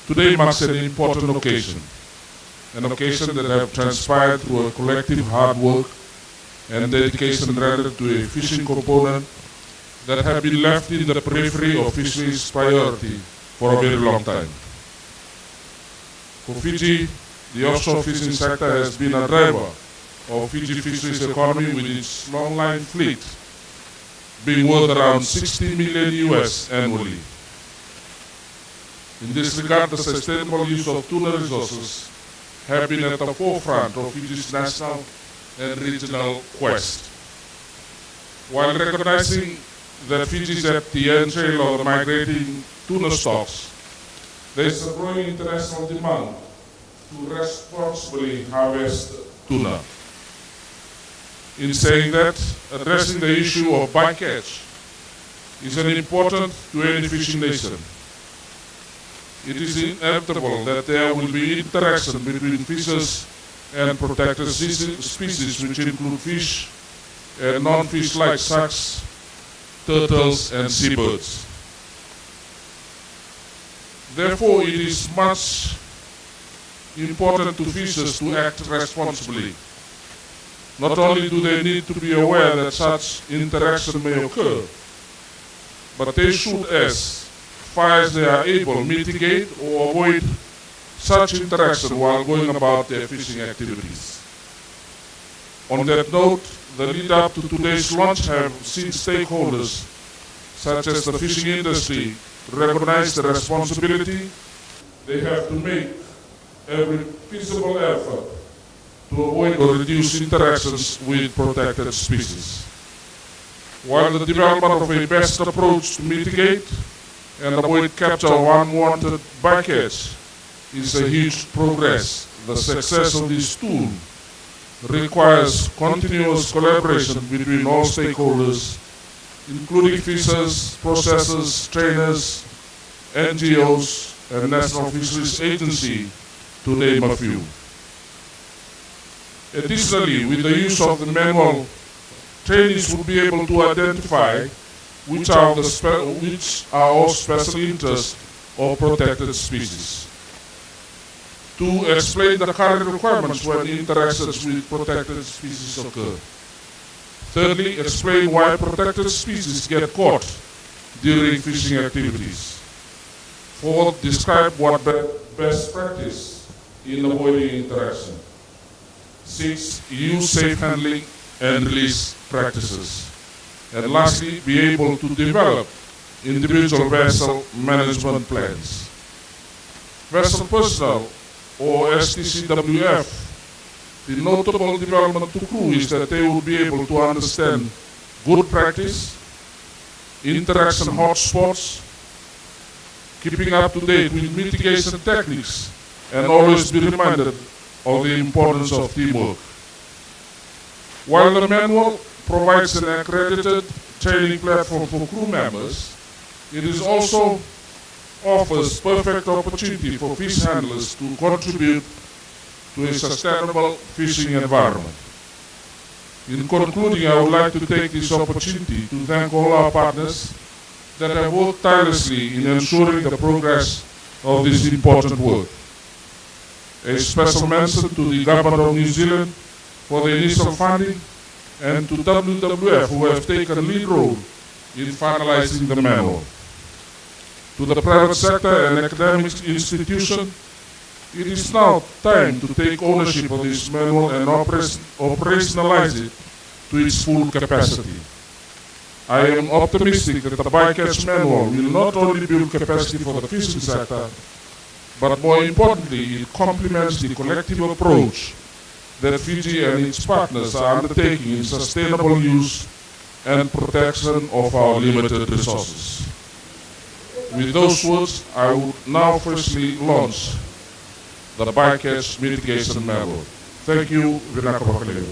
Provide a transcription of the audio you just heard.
Today marks an important occasion, an occasion that has transpired through a collective hard work and dedication rendered to a fishing component that have been left in the periphery of fisheries priority for a very long time. For Fiji, the offshore fishing sector has been a driver of Fiji fisheries economy, with its longline fleet being worth around 60 million US annually. In this regard, the sustainable use of tuna resources have been at the forefront of Fiji's national and regional quest. While recognizing that Fiji is at the entrail of the migrating tuna stocks, there is a growing international demand to responsibly harvest tuna. In saying that, addressing the issue of bycatch is an important to any fishing nation. It is inevitable that there will be interaction between fishers and protected species, which include fish and non-fish like sharks, turtles, and seabirds. Therefore, it is much important to fishers to act responsibly. Not only do they need to be aware that such interaction may occur, but they should, as far as they are able, mitigate or avoid such interaction while going about their fishing activities. On that note, the lead up to today's launch have seen stakeholders such as the fishing industry recognize the responsibility they have to make every feasible effort to avoid or reduce interactions with protected species. While the development of a best approach to mitigate and avoid capture of unwanted bycatch is a huge progress, the success of this tool requires continuous collaboration between all stakeholders, including fishers, processors, trainers, NGOs, and National Fisheries Agency, to name a few. Additionally, with the use of the manual, trainees will be able to identify which are of special interest or protected species. To explain the current requirements when interactions with protected species occur. Thirdly, explain why protected species get caught during fishing activities. Fourth, describe what best practice in avoiding interaction. Six, use safe handling and release practices. And lastly, be able to develop individual vessel management plans. Vessel personnel, or STCWF, the notable development to crew is that they will be able to understand good practice, interaction hotspots, keeping up to date with mitigation techniques, and always be reminded of the importance of teamwork. While the manual provides an accredited training platform for crew members, it is also offers perfect opportunity for fish handlers to contribute to a sustainable fishing environment. In concluding, I would like to take this opportunity to thank all our partners that have worked tirelessly in ensuring the progress of this important work. A special mention to the Government of New Zealand for the initial funding, and to WWF, who have taken a lead role in finalizing the manual. To the private sector and academic institution, it is now time to take ownership of this manual and operationalize it to its full capacity. I am optimistic that the Bycatch manual will not only build capacity for the fishing sector, but more importantly, it complements the collective approach that Fiji and its partners are undertaking in sustainable use and protection of our limited resources. With those words, I would now firstly launch the Bycatch mitigation manual. Thank you, Vinaka Bakaleo.